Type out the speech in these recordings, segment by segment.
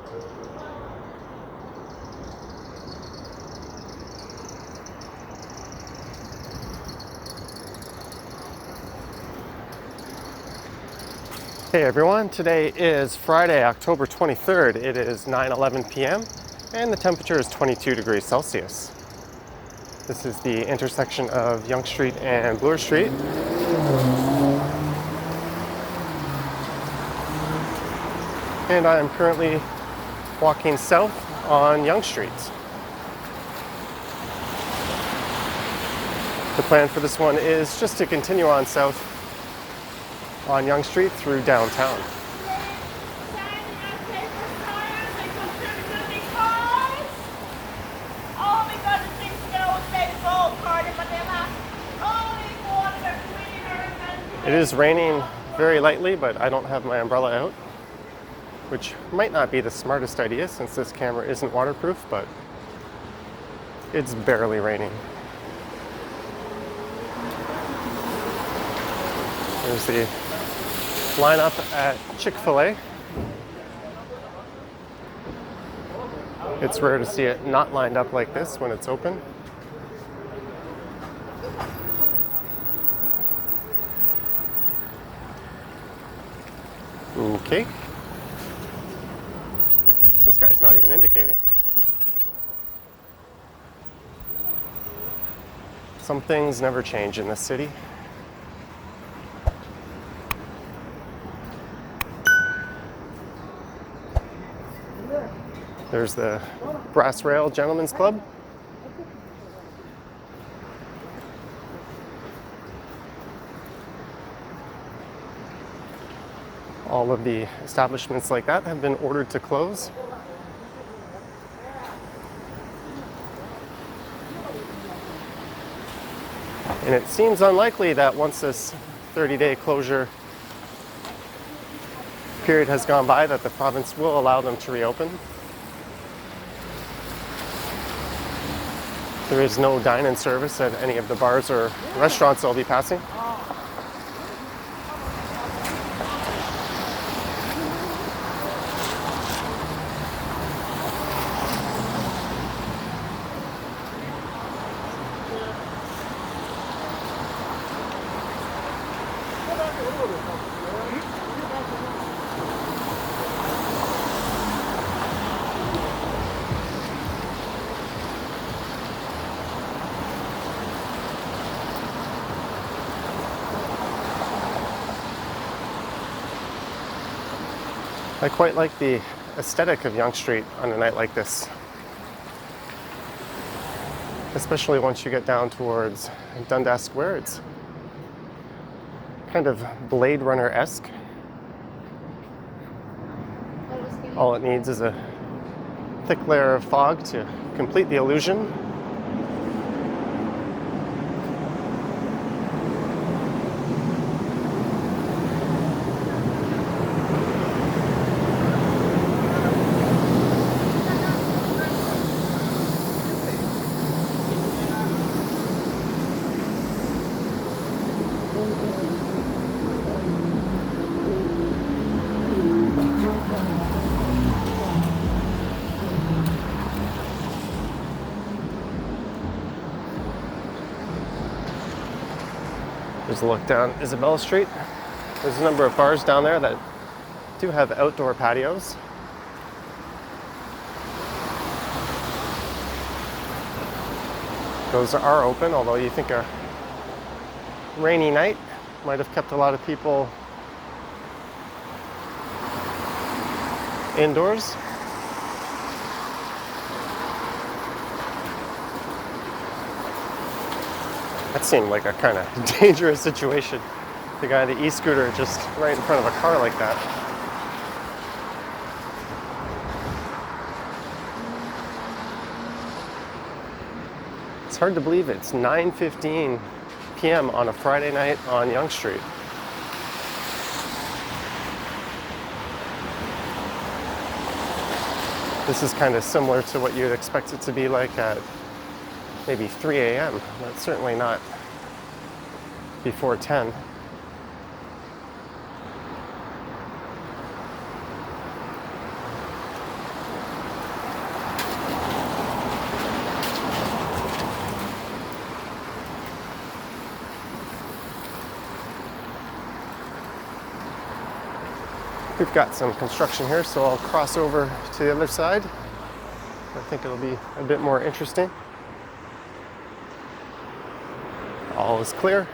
Hey everyone, today is Friday, October 23rd. It is 9:11 p.m. and the temperature is 22 degrees Celsius. This is the intersection of Yonge Street and Bloor Street. And I am currently walking south on Yonge Street. The plan for this one is just to continue on south on Yonge Street through downtown. It is raining very lightly, but I don't have my umbrella out, which might not be the smartest idea since this camera isn't waterproof, but it's barely raining. There's the lineup at Chick-fil-A. It's rare to see it not lined up like this when it's open. Okay. This guy's not even indicating. Some things never change in this city. There's the Brass Rail Gentlemen's Club. All of the establishments like that have been ordered to close. And it seems unlikely that once this 30-day closure period has gone by that the province will allow them to reopen. There is no dine-in service at any of the bars or restaurants I'll be passing. I quite like the aesthetic of Yonge Street on a night like this, especially once you get down towards Dundas Square. It's kind of Blade Runner-esque. All it needs is a thick layer of fog to complete the illusion. There's a look down Isabella Street. There's a number of bars down there that do have outdoor patios. Those are open, although you think a rainy night might have kept a lot of people indoors. That seemed like a kind of dangerous situation. The guy on the e-scooter just right in front of a car like that. It's hard to believe it's 9:15 p.m. on a Friday night on Yonge Street. This is kind of similar to what you'd expect it to be like at maybe 3 a.m. But certainly not before 10. We've got some construction here, so I'll cross over to the other side. I think it'll be a bit more interesting. All is clear.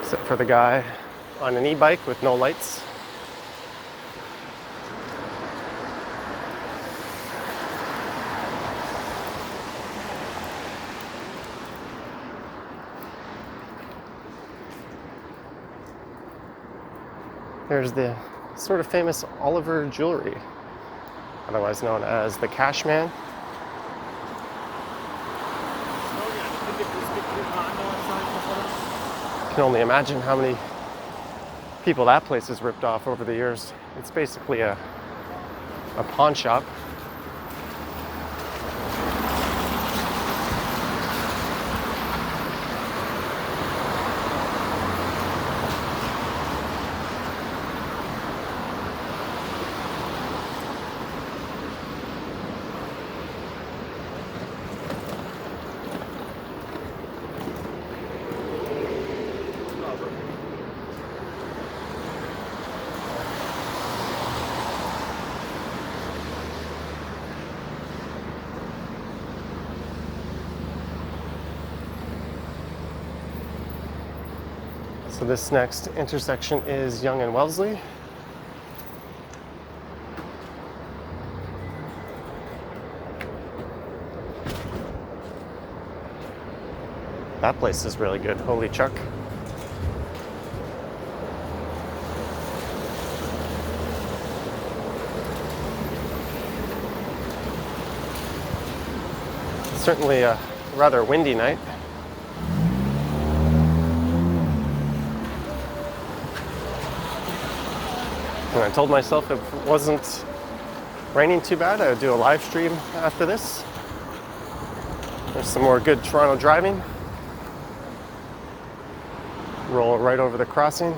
Except for the guy on an e-bike with no lights. There's the sort of famous Oliver jewelry, otherwise known as the Cash Man. I can only imagine how many people that place has ripped off over the years. It's basically a pawn shop. So this next intersection is Yonge and Wellesley. That place is really good, holy chuck. Certainly a rather windy night. And I told myself if it wasn't raining too bad, I would do a live stream after this. There's some more good Toronto driving. Roll right over the crossing.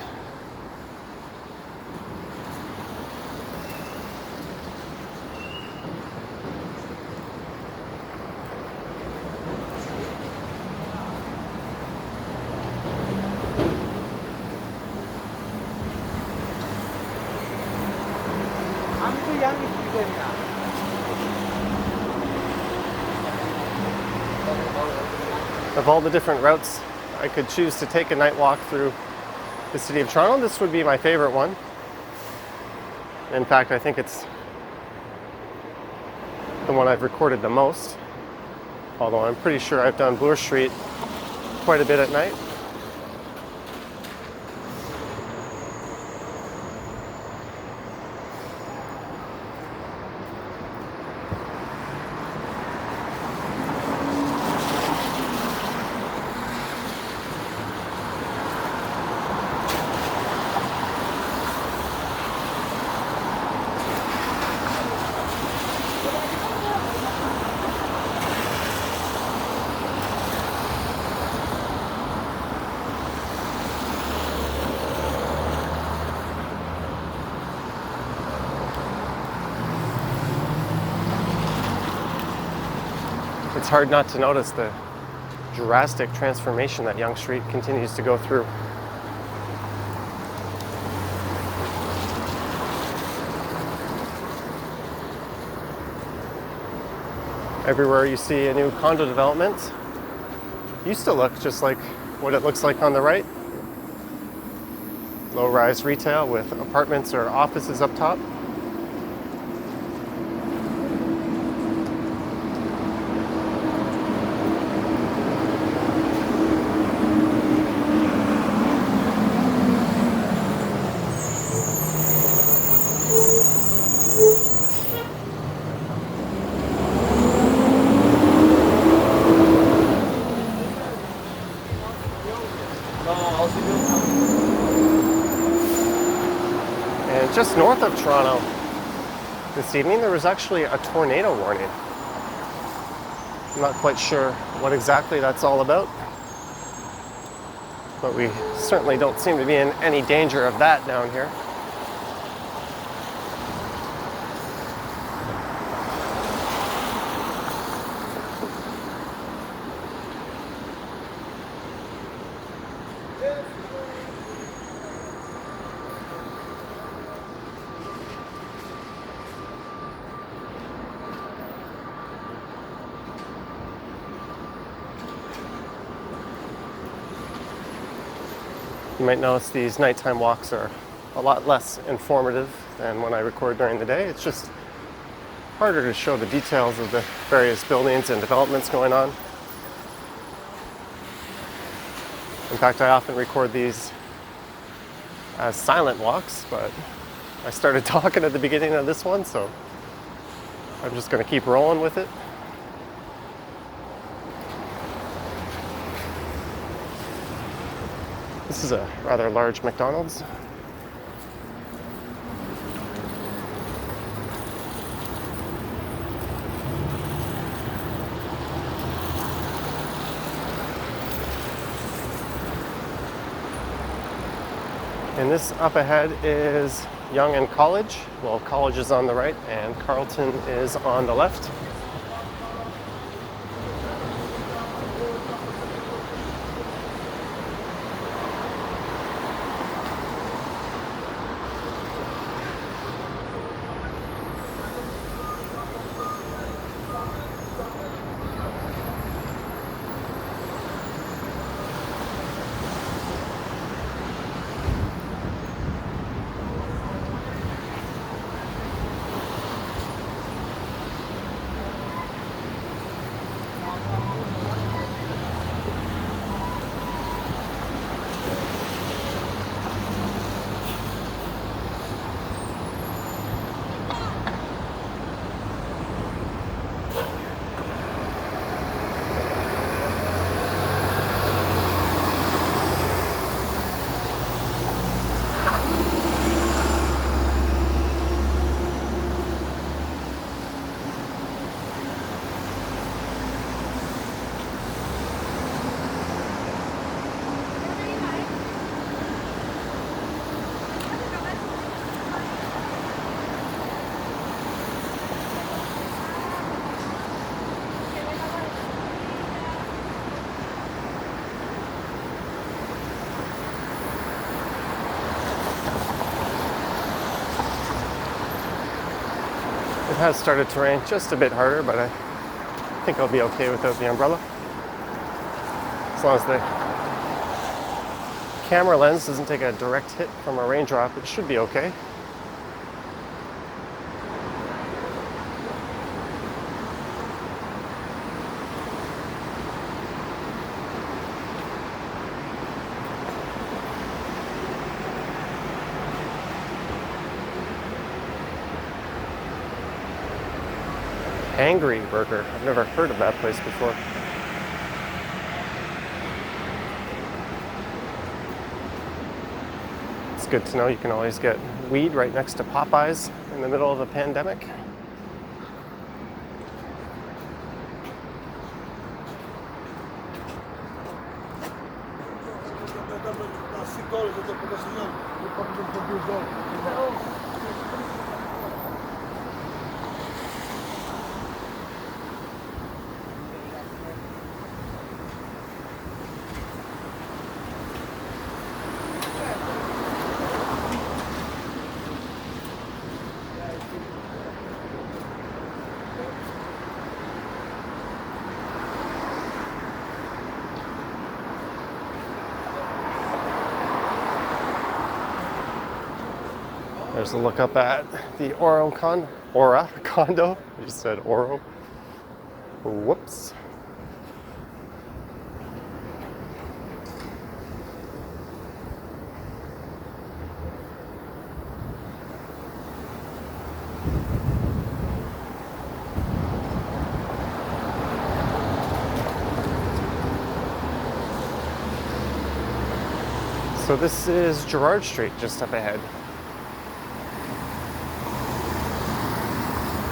Of all the different routes I could choose to take a night walk through the city of Toronto, this would be my favorite one. In fact, I think it's the one I've recorded the most, although I'm pretty sure I've done Bloor Street quite a bit at night. It's hard not to notice the drastic transformation that Yonge Street continues to go through. Everywhere you see a new condo development used to look just like what it looks like on the right. Low-rise retail with apartments or offices up top. And just north of Toronto this evening, there was actually a tornado warning. I'm not quite sure what exactly that's all about, but we certainly don't seem to be in any danger of that down here. You might notice these nighttime walks are a lot less informative than when I record during the day. It's just harder to show the details of the various buildings and developments going on. In fact, I often record these as silent walks, but I started talking at the beginning of this one, so I'm just going to keep rolling with it. This is a rather large McDonald's. And this up ahead is Yonge and College. Well, College is on the right and Carlton is on the left. It has started to rain just a bit harder, but I think I'll be okay without the umbrella. As long as the camera lens doesn't take a direct hit from a raindrop, it should be okay. Angry Burger. I've never heard of that place before. It's good to know you can always get weed right next to Popeyes in the middle of a pandemic. There's a look up at the Aura condo. I just said Oro. Whoops. So this is Gerrard Street just up ahead.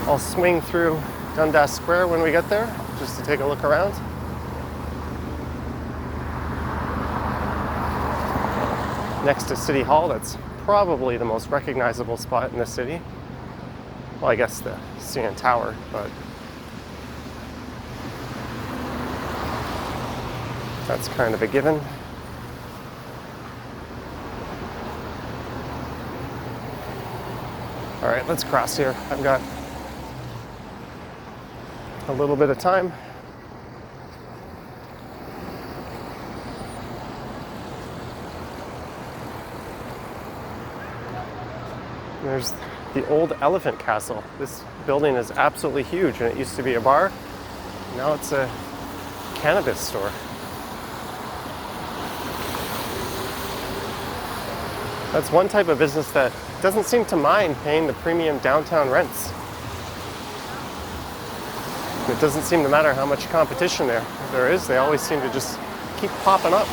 I'll swing through Dundas Square when we get there, just to take a look around. Next to City Hall, that's probably the most recognizable spot in the city. Well, I guess the CN Tower, but that's kind of a given. All right, let's cross here. I've got a little bit of time. There's the old Elephant Castle. This building is absolutely huge, and it used to be a bar. Now it's a cannabis store. That's one type of business that doesn't seem to mind paying the premium downtown rents. It doesn't seem to matter how much competition there is. They always seem to just keep popping up.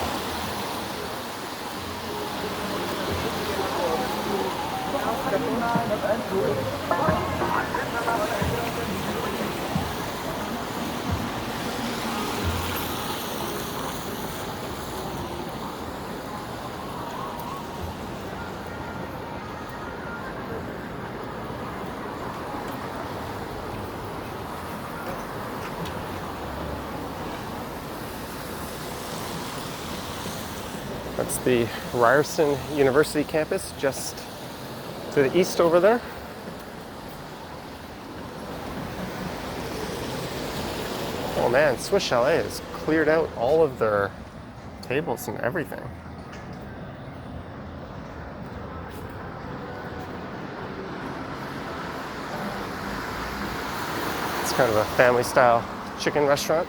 That's the Ryerson University campus, just to the east over there. Oh man, Swiss Chalet has cleared out all of their tables and everything. It's kind of a family-style chicken restaurant.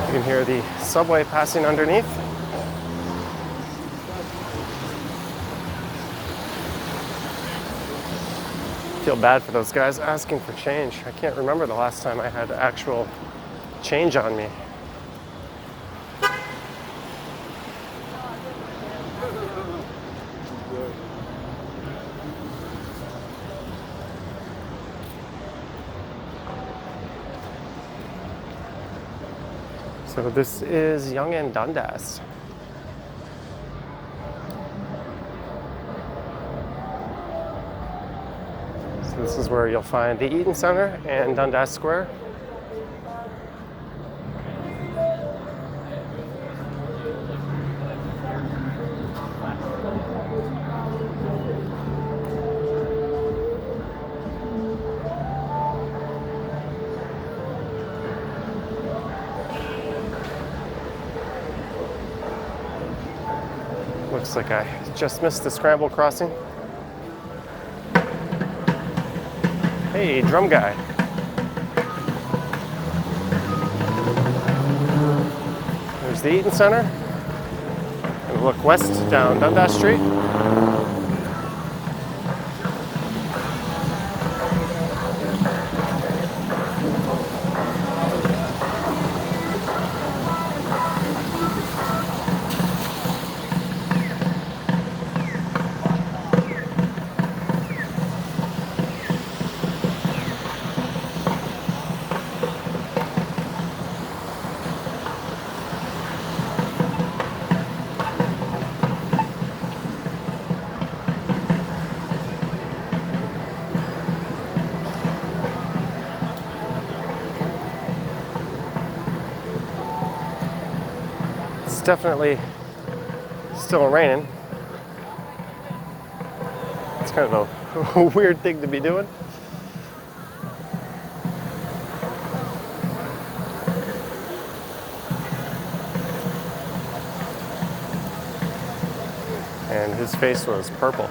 You can hear the subway passing underneath. Feel bad for those guys asking for change. I can't remember the last time I had actual change on me. So this is Yonge and Dundas. So this is where you'll find the Eaton Centre and Dundas Square. Looks like I just missed the scramble crossing. Hey, drum guy. There's the Eaton Centre. And look west down Dundas Street. Definitely still raining. It's kind of a weird thing to be doing. his face was purple.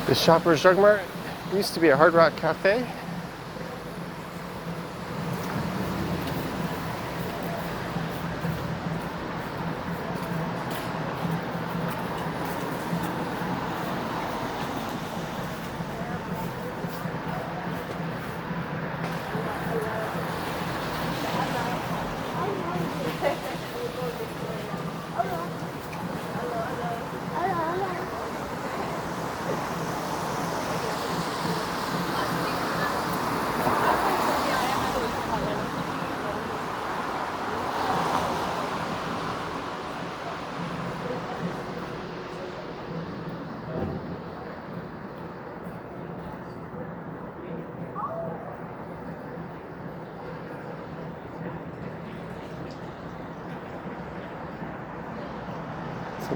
The Shoppers Drug Mart used to be a Hard Rock Cafe.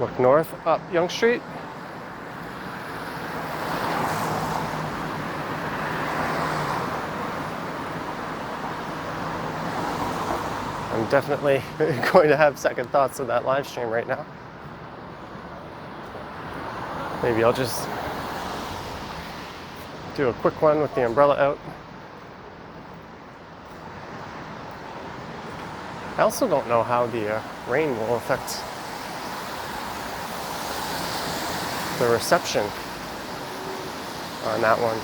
Look north up Yonge Street. I'm definitely going to have second thoughts of that live stream right now. Maybe I'll just do a quick one with the umbrella out. I also don't know how the rain will affect the reception on that one.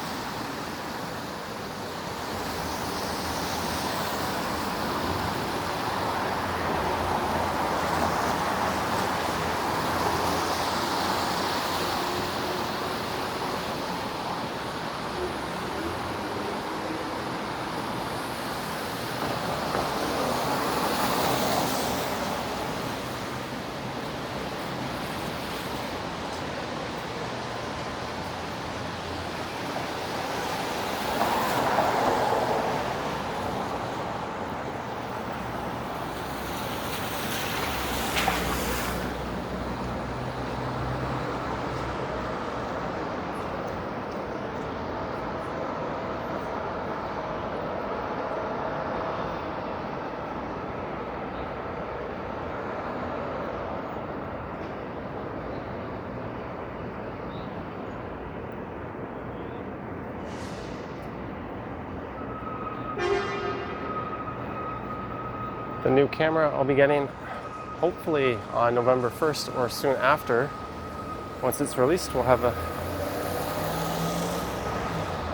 The new camera I'll be getting hopefully on November 1st or soon after. Once it's released, we'll have a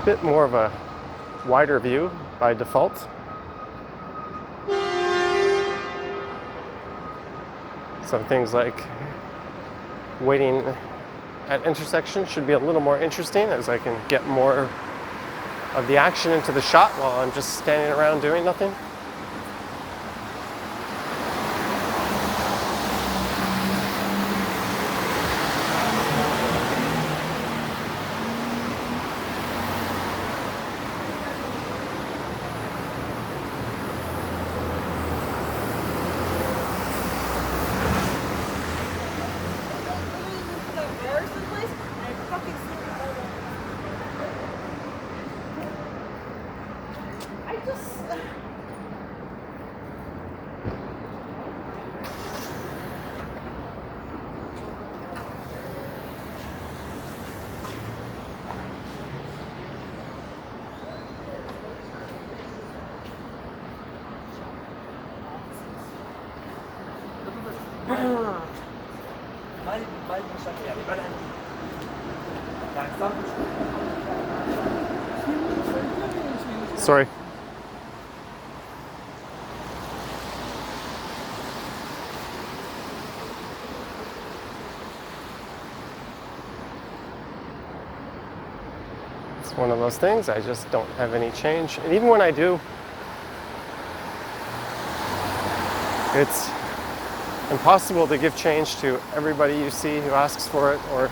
bit more of a wider view by default. So things like waiting at intersections should be a little more interesting, as I can get more of the action into the shot while I'm just standing around doing nothing. Sorry. It's one of those things, I just don't have any change. And even when I do, it's impossible to give change to everybody you see who asks for it or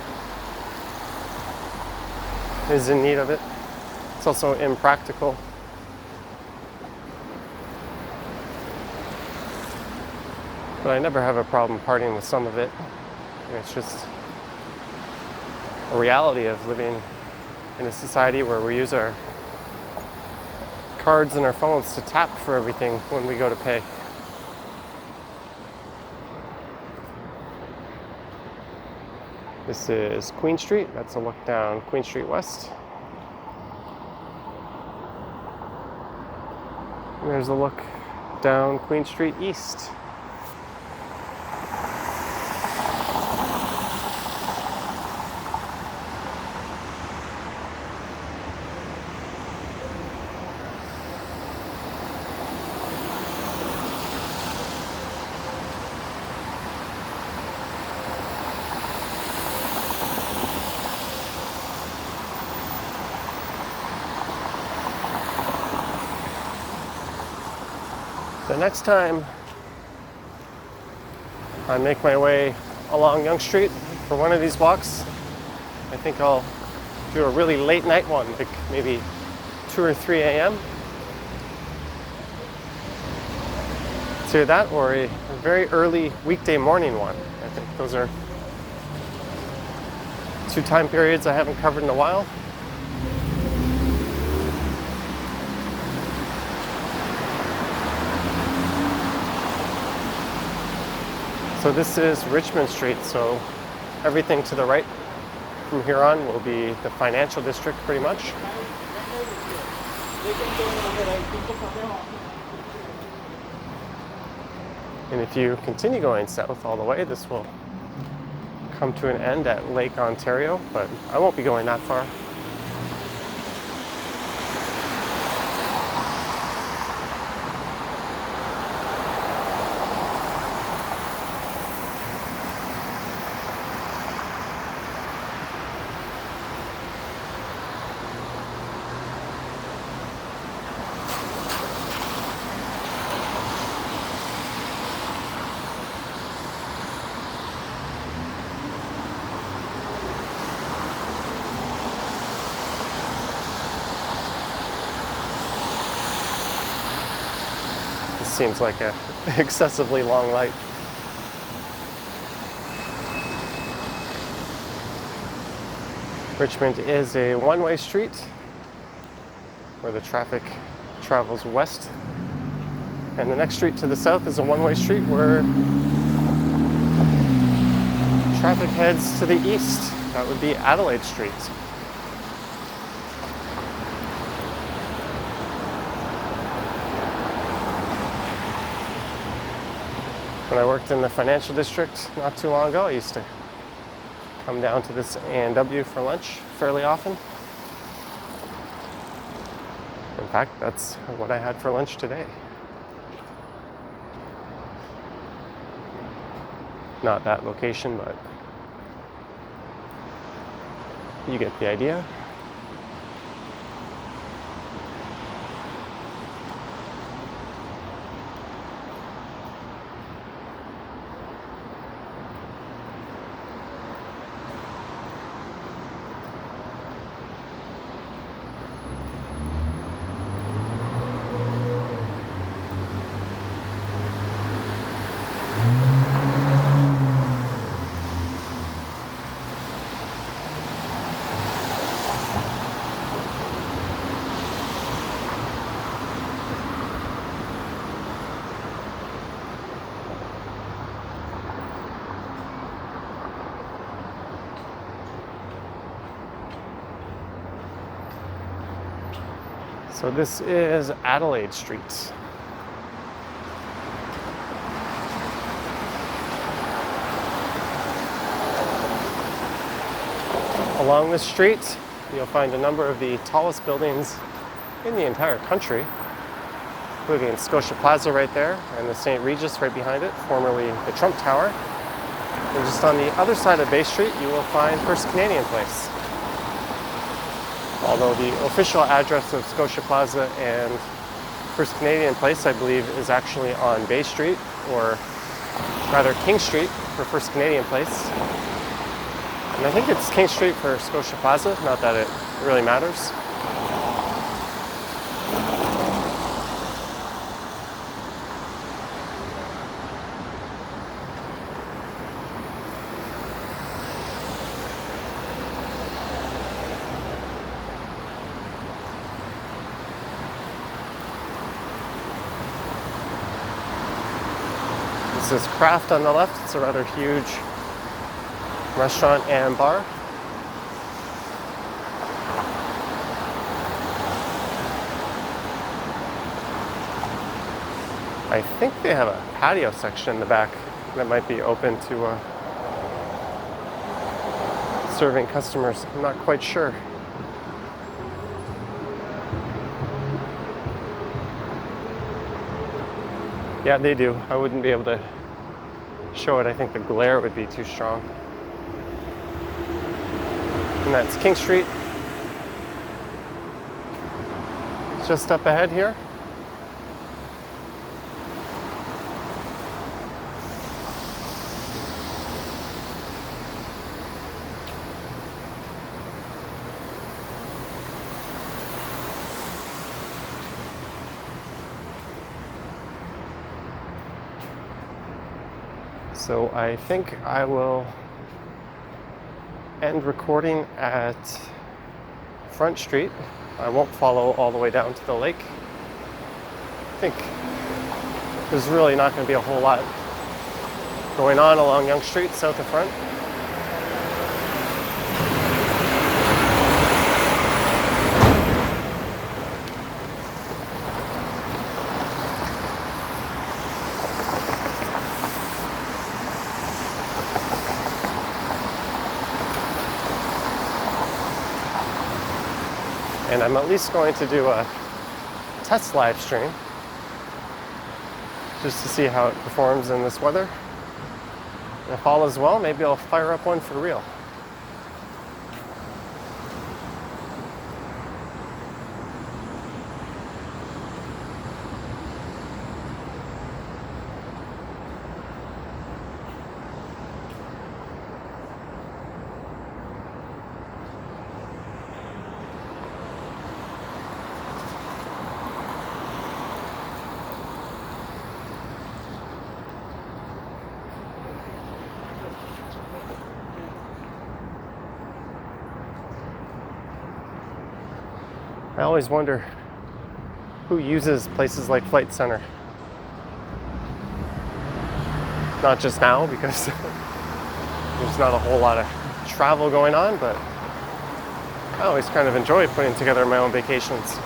is in need of it. It's also impractical. But I never have a problem parting with some of it. It's just a reality of living in a society where we use our cards and our phones to tap for everything when we go to pay. This is Queen Street. That's a look down Queen Street West. And there's a look down Queen Street East. The next time I make my way along Yonge Street for one of these walks, I think I'll do a really late night one, like maybe 2 or 3 a.m. It's either that or a very early weekday morning one. I think those are 2 time periods I haven't covered in a while. So this is Richmond Street, so everything to the right from here on will be the financial district pretty much. And if you continue going south all the way, this will come to an end at Lake Ontario, but I won't be going that far. Seems like an excessively long light. Richmond is a one-way street where the traffic travels west, and the next street to the south is a one-way street where traffic heads to the east. That would be Adelaide Street. When I worked in the financial district not too long ago, I used to come down to this A&W for lunch fairly often. In fact, that's what I had for lunch today. Not that location, but you get the idea. So this is Adelaide Street. Along this street, you'll find a number of the tallest buildings in the entire country, including Scotia Plaza right there and the St. Regis right behind it, formerly the Trump Tower. And just on the other side of Bay Street, you will find First Canadian Place. Although the official address of Scotia Plaza and First Canadian Place, I believe, is actually on Bay Street or rather King Street for First Canadian Place. And I think it's King Street for Scotia Plaza, not that it really matters. This is Craft on the left. It's a rather huge restaurant and bar. I think they have a patio section in the back that might be open to serving customers. I'm not quite sure. Yeah, they do. I wouldn't be able to show it. I think the glare would be too strong. And that's King Street. Just up ahead here. So I think I will end recording at Front Street. I won't follow all the way down to the lake. I think there's really not going to be a whole lot going on along Yonge Street, south of Front. And I'm at least going to do a test live stream just to see how it performs in this weather. And if all is well, maybe I'll fire up one for real. I always wonder who uses places like Flight Centre. Not just now, because there's not a whole lot of travel going on, but I always kind of enjoy putting together my own vacations.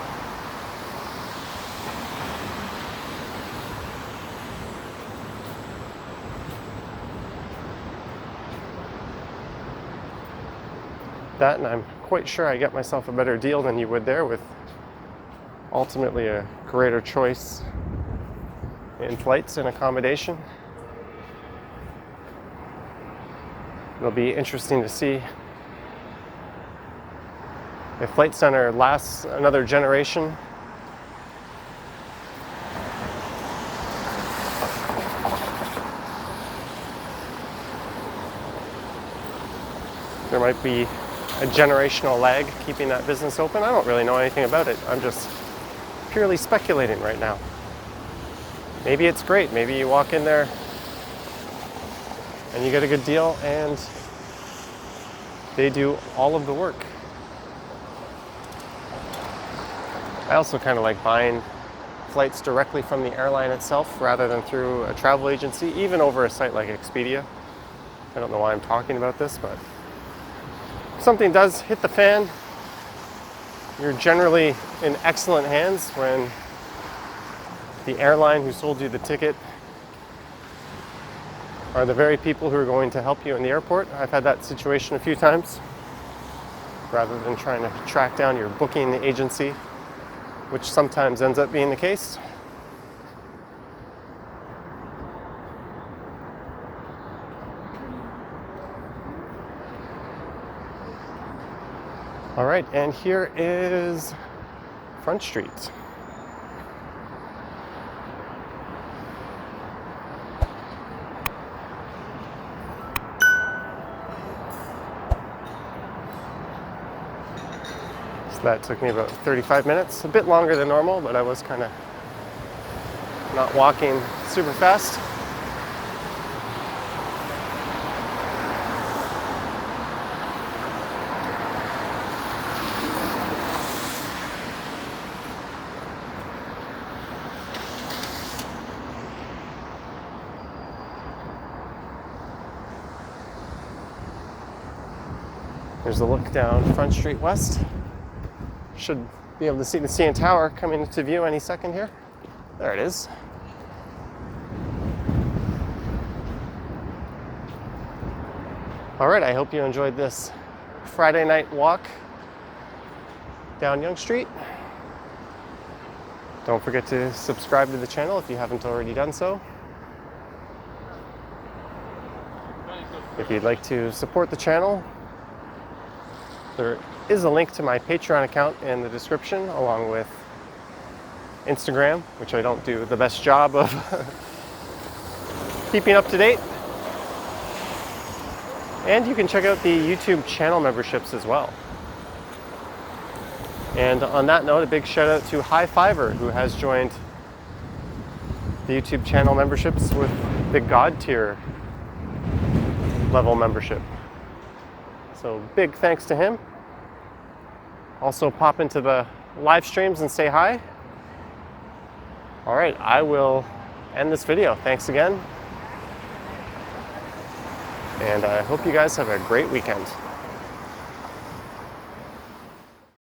That, and I'm quite sure I get myself a better deal than you would there, with ultimately a greater choice in flights and accommodation. It'll be interesting to see if Flight Centre lasts another generation. There might be a generational lag keeping that business open. I don't really know anything about it. I'm just purely speculating right now. Maybe it's great. Maybe you walk in there and you get a good deal and they do all of the work. I also kind of like buying flights directly from the airline itself rather than through a travel agency, even over a site like Expedia. I don't know why I'm talking about this, but if something does hit the fan, you're generally in excellent hands when the airline who sold you the ticket are the very people who are going to help you in the airport. I've had that situation a few times, rather than trying to track down your booking agency, which sometimes ends up being the case. All right, and here is Front Street. That took me about 35 minutes, a bit longer than normal, but I was kind of not walking super fast. There's a look down Front Street West. Should be able to see the CN Tower coming into view any second here. There it is. All right, I hope you enjoyed this Friday night walk down Yonge Street. Don't forget to subscribe to the channel if you haven't already done so. If you'd like to support the channel, there is a link to my Patreon account in the description, along with Instagram, which I don't do the best job of keeping up to date. And you can check out the YouTube channel memberships as well. And on that note, a big shout out to High Fiver, who has joined the YouTube channel memberships with the God tier level membership. So big thanks to him. Also pop into the live streams and say hi. All right, I will end this video. Thanks again. And I hope you guys have a great weekend.